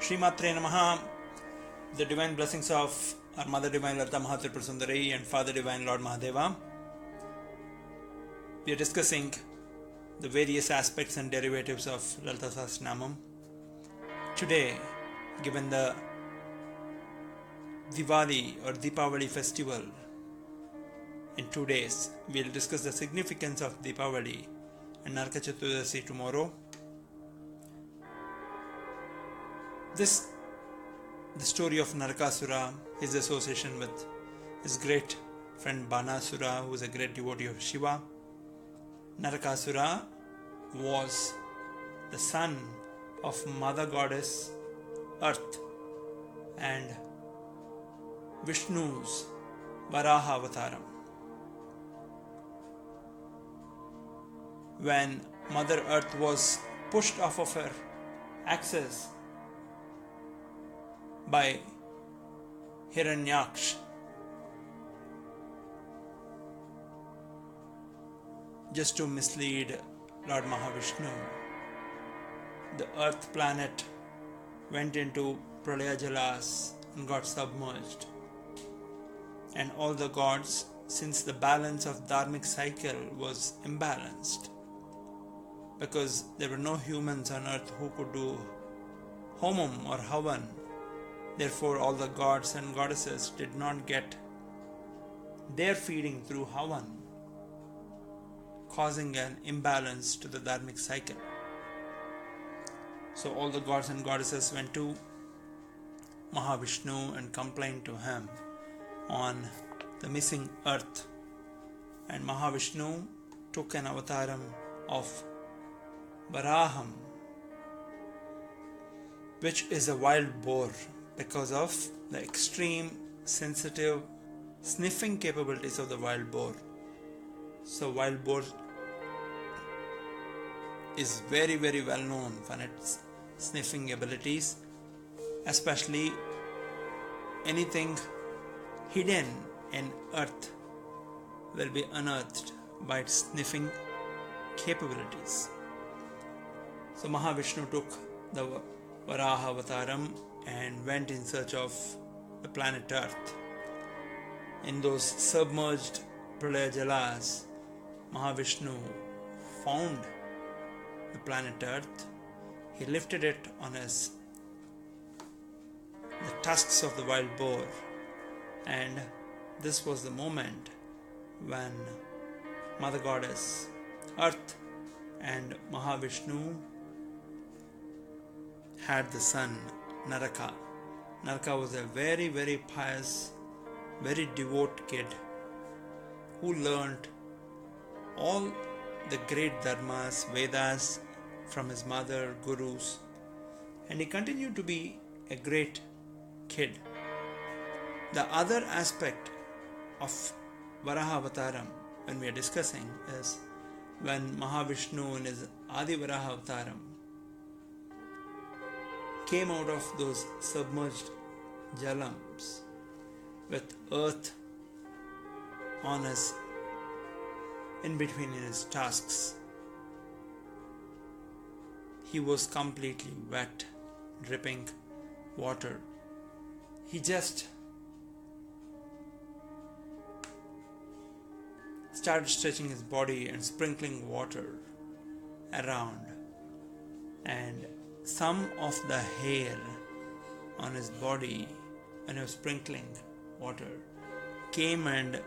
Shree Maathrey Namaha, the divine blessings of our Mother Divine Lalita Mahatripura Sundari and Father Divine Lord Mahadeva. We are discussing the various aspects and derivatives of Lalita Sahasranamam. Today, given the Diwali or Deepawali festival in 2 days, we will discuss the significance of Deepawali and Narakasura tomorrow. The story of Narakasura, his association with his great friend Banasura, who is a great devotee of Shiva. Narakasura was the son of Mother Goddess Earth and Vishnu's Varaha Avataram. When Mother Earth was pushed off of her axis by Hiranyaksh, just to mislead Lord Mahavishnu, the earth planet went into Pralaya Jalas and got submerged. And all the gods, since the balance of dharmic cycle was imbalanced, because there were no humans on earth who could do homam or havan, therefore all the gods and goddesses did not get their feeding through havan, causing an imbalance to the dharmic cycle. So all the gods and goddesses went to Mahavishnu and complained to him on the missing earth. And Mahavishnu took an avataram of Varaham, which is a wild boar, because of the extreme sensitive sniffing capabilities of the wild boar. So wild boar is very, very well known for its sniffing abilities, especially anything hidden in earth will be unearthed by its sniffing capabilities. So Mahavishnu took the Varaha Avataram and went in search of the planet Earth. In those submerged Pralaya Jalas, Mahavishnu found the planet Earth. He lifted it on the tusks of the wild boar, and this was the moment when Mother Goddess Earth and Mahavishnu had the son Naraka. Naraka was a very, very pious, very devout kid who learned all the great dharmas, Vedas from his mother, gurus, and he continued to be a great kid. The other aspect of Varaha Avataram, when we are discussing, is when Mahavishnu in his Adi Varaha Avataram came out of those submerged jalams with earth on his, in between his tusks. He was completely wet, dripping water. He just started stretching his body and sprinkling water around, and some of the hair on his body, when he was sprinkling water, came and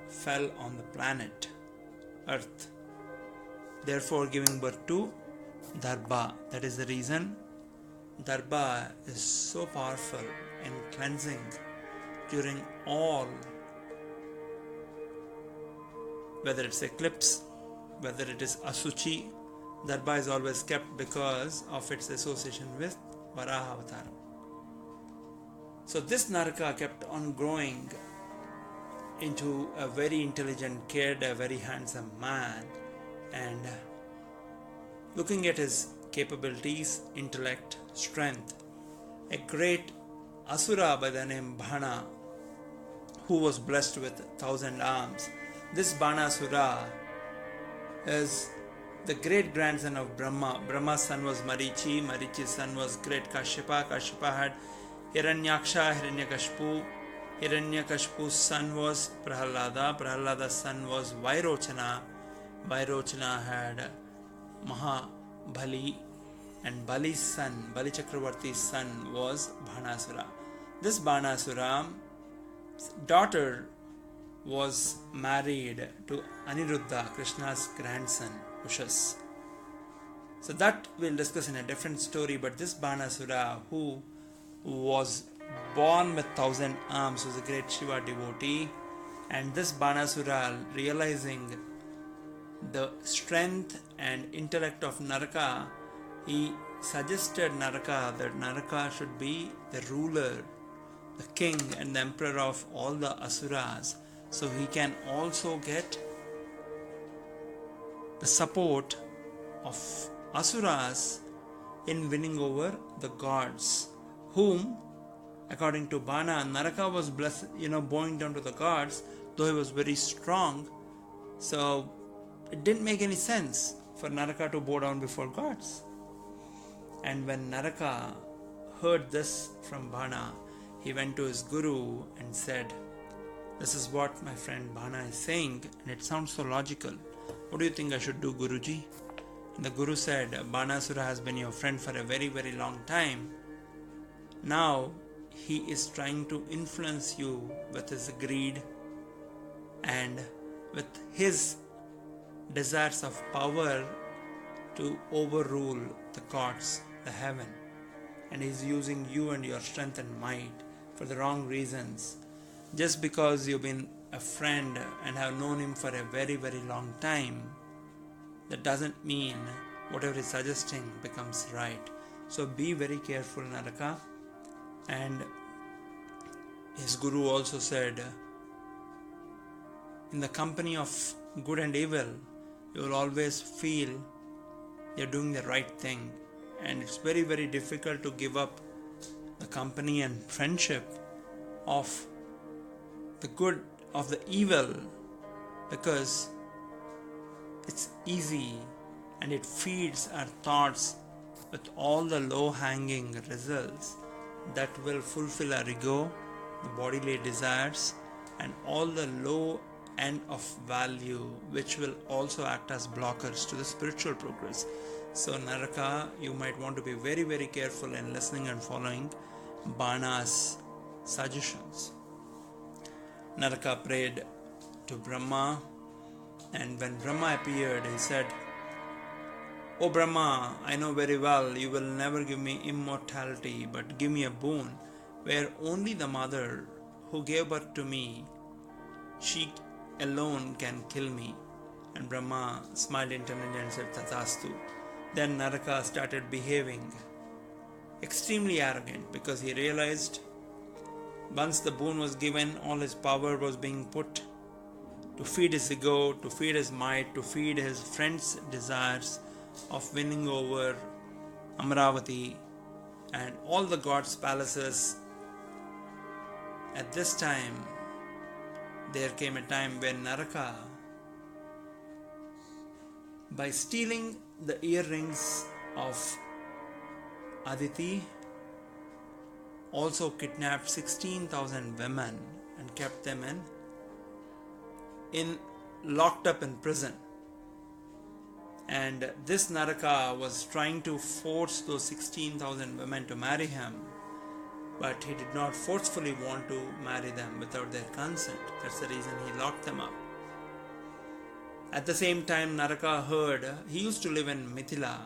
fell on the planet Earth, therefore giving birth to Darbha. That is the reason Darbha is so powerful in cleansing during all, whether it's eclipse, whether it is Asuchi. Darbha is always kept because of its association with Varaha Avataram. So this Naraka kept on growing into a very intelligent kid, a very handsome man, and looking at his capabilities, intellect, strength, a great Asura by the name Bhana, who was blessed with 1,000 arms. This Banasura is the great grandson of Brahma. Brahma's son was Marichi. Marichi's son was great Kashyapa. Kashyapa had Hiranyaksha, Hiranyakashpu. Hiranyakashpu's son was Prahalada. Prahalada's son was Vairochana. Vairochana had Mahabali. And Bali's son, Bali Chakravarti's son was Bhanasura. This Bhanasura's daughter was married to Aniruddha, Krishna's grandson, Ushas. So that we'll discuss in a different story, but this Bhanasura, who was born with 1,000 arms, was a great Shiva devotee, and this Bhanasura, realizing the strength and intellect of Naraka, he suggested Naraka that Naraka should be the ruler, the king and the emperor of all the Asuras, so he can also get the support of Asuras in winning over the gods, whom, according to Bana, Naraka was blessed, bowing down to the gods, though he was very strong. So it didn't make any sense for Naraka to bow down before gods. And when Naraka heard this from Bana, he went to his guru and said, "This is what my friend Bana is saying, and it sounds so logical. What do you think I should do, Guruji?" And the guru said, "Banasura has been your friend for a very, very long time. Now he is trying to influence you with his greed and with his desires of power to overrule the gods, the heaven. And he's using you and your strength and might for the wrong reasons. Just because you've been a friend and have known him for a very, very long time, that doesn't mean whatever he's suggesting becomes right. So be very careful, Naraka." And his guru also said, in the company of good and evil, you will always feel you're doing the right thing. And it's very, very difficult to give up the company and friendship of the good, of the evil, because it's easy and it feeds our thoughts with all the low-hanging results that will fulfill our ego, the bodily desires, and all the low end of value, which will also act as blockers to the spiritual progress. So Naraka, you might want to be very, very careful in listening and following Bana's suggestions. Naraka prayed to Brahma, and when Brahma appeared, he said, "O Brahma, I know very well you will never give me immortality, but give me a boon where only the mother who gave birth to me, she alone can kill me." And Brahma smiled internally and said, "Tathastu." Then Naraka started behaving extremely arrogant, because he realized once the boon was given, all his power was being put to feed his ego, to feed his might, to feed his friends' desires of winning over Amaravati and all the gods' palaces. At this time, there came a time when Naraka, by stealing the earrings of Aditi, also kidnapped 16,000 women and kept them locked up in prison. And this Naraka was trying to force those 16,000 women to marry him, but he did not forcefully want to marry them without their consent. That's the reason he locked them up. At the same time, Naraka heard, he used to live in Mithila,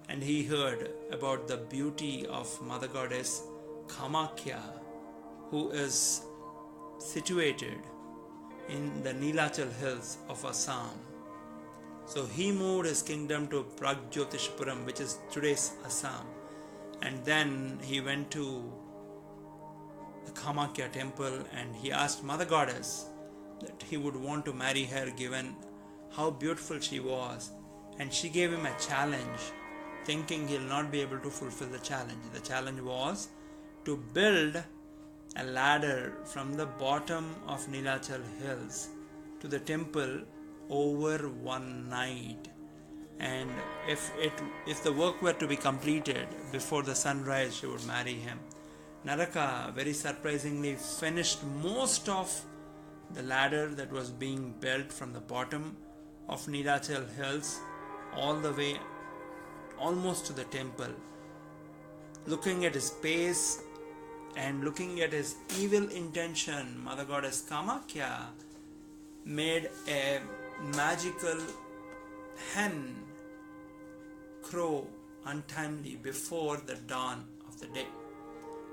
and he heard about the beauty of Mother Goddess Kamakhya, who is situated in the Nilachal hills of Assam. So he moved his kingdom to Pragjyotishpuram, which is today's Assam. And then he went to the Kamakhya temple and he asked Mother Goddess that he would want to marry her given how beautiful she was. And she gave him a challenge, thinking he'll not be able to fulfill the challenge. The challenge was to build a ladder from the bottom of Nilachal hills to the temple over one night. and if the work were to be completed before the sunrise, she would marry him. Naraka very surprisingly finished most of the ladder that was being built from the bottom of Nilachal hills all the way almost to the temple. Looking at his pace and looking at his evil intention, Mother Goddess Kamakhya made a magical hen crow untimely before the dawn of the day.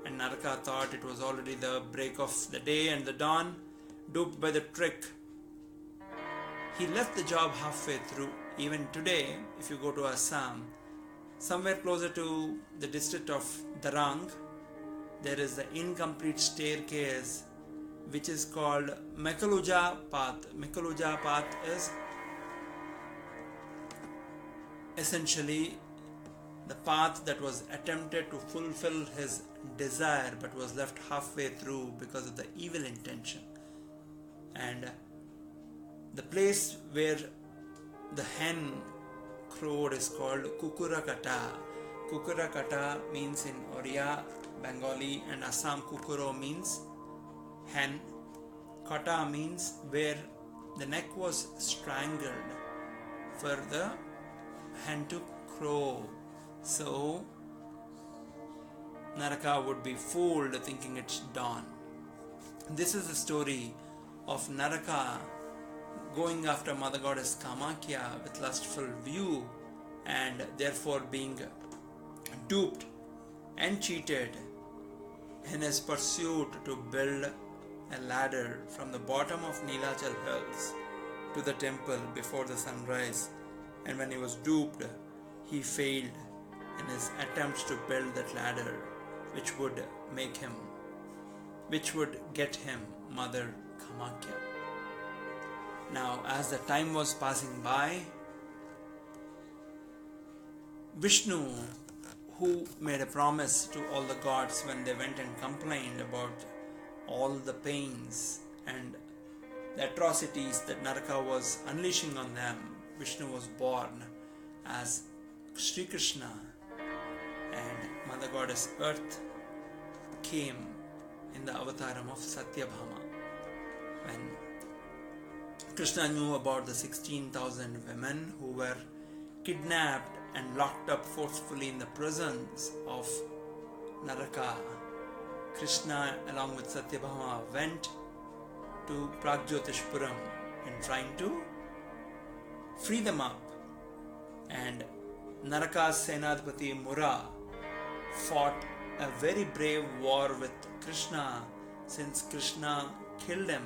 And Naraka thought it was already the break of the day and the dawn. Duped by the trick, he left the job halfway through. Even today, if you go to Assam, somewhere closer to the district of Darang, there is the incomplete staircase which is called Mekaluja Path. Mekaluja Path is essentially the path that was attempted to fulfill his desire but was left halfway through because of the evil intention. And the place where the hen crowed is called Kukurakata. Kukurakata means in Oriya, Bengali and Assam, Kukuro means hen. Kata means where the neck was strangled for the hen to crow. So Naraka would be fooled thinking it's dawn. This is the story of Naraka going after Mother Goddess Kamakhya with lustful view and therefore being duped and cheated in his pursuit to build a ladder from the bottom of Nilachal hills to the temple before the sunrise. And when he was duped, he failed in his attempts to build that ladder which would get him Mother Kamakhya. Now, as the time was passing by, Vishnu, who made a promise to all the gods when they went and complained about all the pains and the atrocities that Naraka was unleashing on them, Vishnu was born as Sri Krishna, and Mother Goddess Earth came in the avataram of Satyabhama. When Krishna knew about the 16,000 women who were kidnapped and locked up forcefully in the prisons of Naraka, Krishna along with Satyabhama went to Pragjyotishpuram in trying to free them up. And Naraka's Senadpati Mura fought a very brave war with Krishna, since Krishna killed him.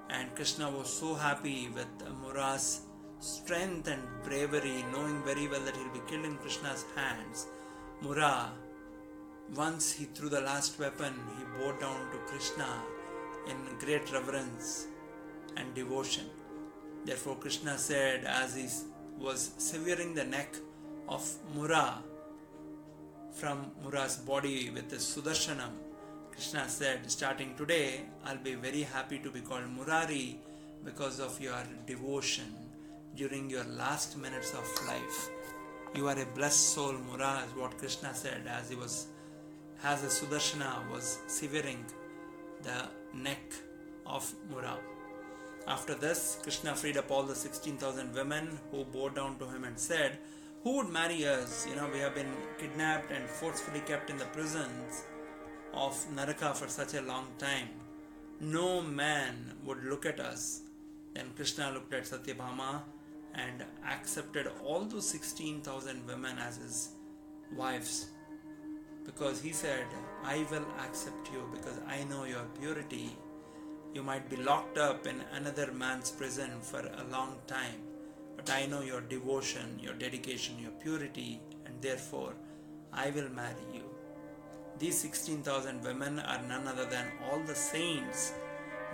And Krishna was so happy with Mura's strength and bravery, knowing very well that he'll be killed in Krishna's hands. Mura, once he threw the last weapon, he bowed down to Krishna in great reverence and devotion. Therefore Krishna said, as he was severing the neck of Mura from Mura's body with his Sudarshanam, Krishna said, starting today, I'll be very happy to be called Murari because of your devotion during your last minutes of life. You are a blessed soul, Mura, is what Krishna said as the Sudarshana was severing the neck of Mura. After this, Krishna freed up all the 16,000 women who bowed down to him and said, who would marry us? We have been kidnapped and forcefully kept in the prisons of Naraka for such a long time. No man would look at us. Then Krishna looked at Satyabhama and accepted all those 16,000 women as his wives, because he said, I will accept you because I know your purity. You might be locked up in another man's prison for a long time, but I know your devotion, your dedication, your purity, and therefore I will marry you. These 16,000 women are none other than all the saints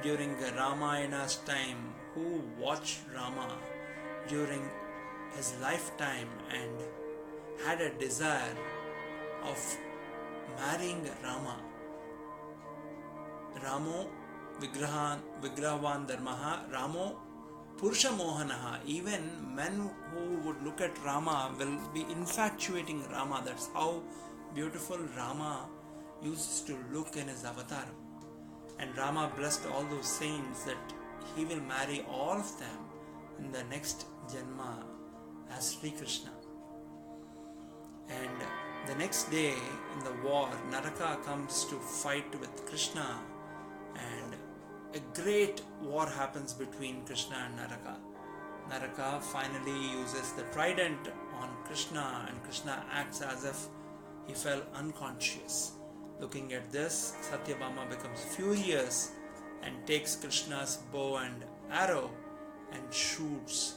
during Ramayana's time who watched Rama during his lifetime and had a desire of marrying Rama. Ramo Vigrahavan Dharmaha, Ramo Purusha Mohanaha, even men who would look at Rama will be infatuating Rama. That's how beautiful Rama used to look in his avatar. And Rama blessed all those saints that he will marry all of them in the next Janma as Sri Krishna. And the next day in the war, Naraka comes to fight with Krishna, and a great war happens between Krishna and Naraka. Naraka finally uses the trident on Krishna, and Krishna acts as if he fell unconscious. Looking at this, Satyabhama becomes furious and takes Krishna's bow and arrow and shoots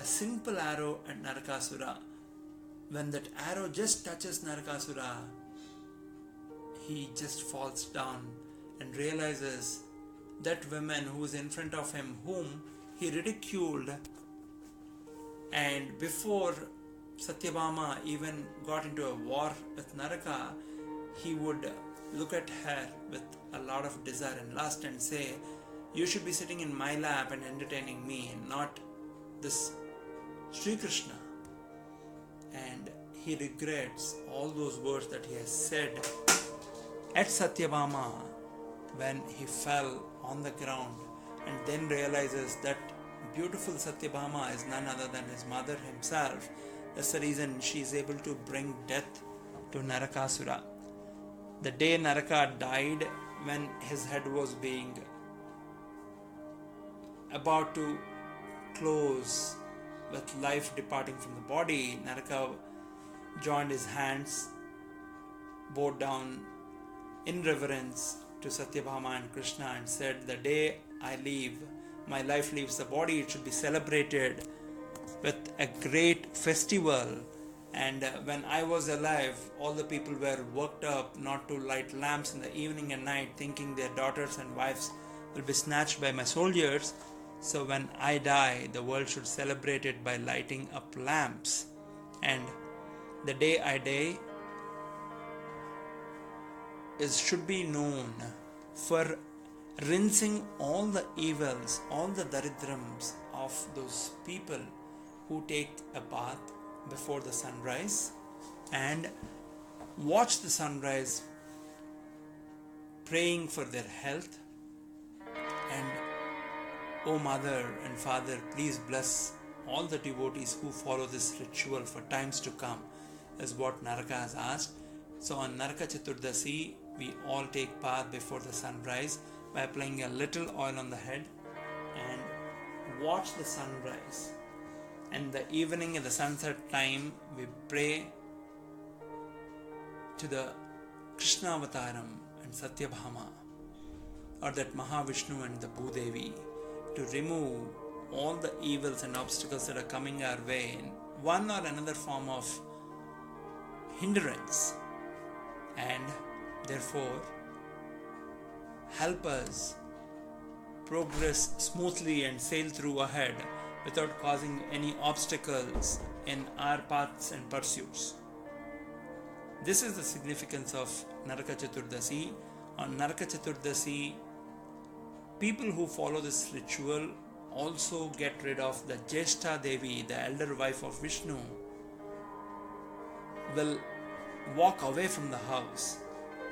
a simple arrow at Narakasura. When that arrow just touches Narakasura, he just falls down and realizes that woman who is in front of him, whom he ridiculed, and before Satyabhama even got into a war with Naraka, he would look at her with a lot of desire and lust and say, "You should be sitting in my lap and entertaining me, not this Sri Krishna." And he regrets all those words that he has said at Satyabhama when he fell on the ground, and then realizes that beautiful Satyabhama is none other than his mother himself. That's the reason she is able to bring death to Narakasura. The day Naraka died, when his head was being about to close with life departing from the body, Naraka joined his hands, bowed down in reverence to Satyabhama and Krishna, and said, "The day I leave, my life leaves the body, it should be celebrated with a great festival. And when I was alive, all the people were worked up not to light lamps in the evening and night, thinking their daughters and wives will be snatched by my soldiers. So when I die, the world should celebrate it by lighting up lamps. And the day I die should be known for rinsing all the evils, all the daridrams of those people who take a bath before the sunrise and watch the sunrise, praying for their health. And O Mother and Father, please bless all the devotees who follow this ritual for times to come," is what Naraka has asked. So on Naraka Chaturdasi, we all take bath before the sunrise by applying a little oil on the head and watch the sunrise. And the evening at the sunset time, we pray to the Krishna Avataram and Satyabhama, or that Mahavishnu and the Bhudevi, to remove all the evils and obstacles that are coming our way in one or another form of hindrance, and therefore help us progress smoothly and sail through ahead without causing any obstacles in our paths and pursuits. This is the significance of Naraka Chaturdasi. On Naraka Chaturdasi, people who follow this ritual also get rid of the Jeshta Devi, the elder wife of Vishnu, will walk away from the house,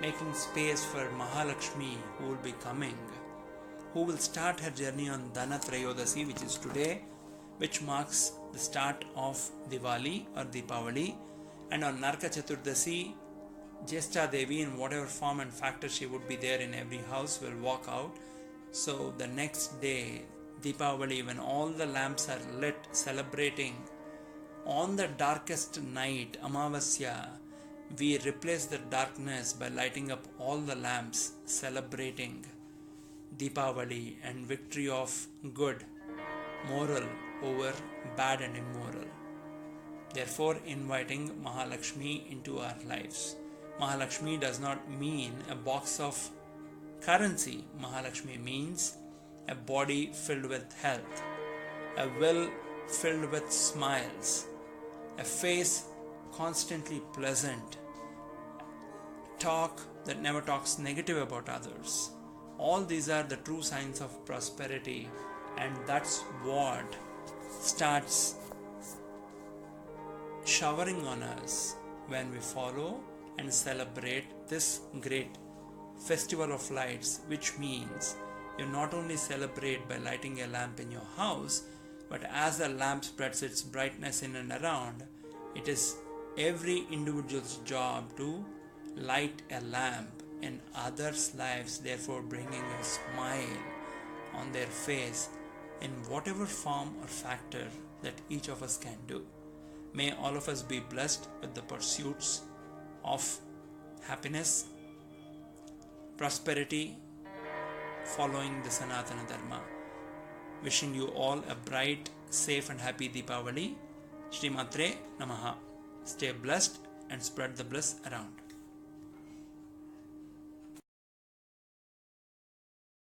making space for Mahalakshmi, who will be coming, who will start her journey on Dhana Trayodasi, which is today, which marks the start of Diwali or Deepawali. And on Naraka Chaturdasi, Jeshta Devi, in whatever form and factor she would be there in every house, will walk out. So the next day, Deepawali, when all the lamps are lit, celebrating on the darkest night, Amavasya, we replace the darkness by lighting up all the lamps, celebrating Deepawali and victory of good, moral over bad and immoral. Therefore, inviting Mahalakshmi into our lives. Mahalakshmi does not mean a box of currency. Mahalakshmi means a body filled with health, a will filled with smiles, a face constantly pleasant, talk that never talks negative about others. All these are the true signs of prosperity And that's what starts showering on us when we follow and celebrate this great festival of lights, which means you not only celebrate by lighting a lamp in your house, but as the lamp spreads its brightness in and around, it is every individual's job to light a lamp in others' lives, therefore bringing a smile on their face in whatever form or factor that each of us can do. May all of us be blessed with the pursuits of happiness, prosperity, following the Sanatana Dharma. Wishing you all a bright, safe and happy Deepawali. Shree Maathrey Namaha. Stay blessed and spread the bliss around.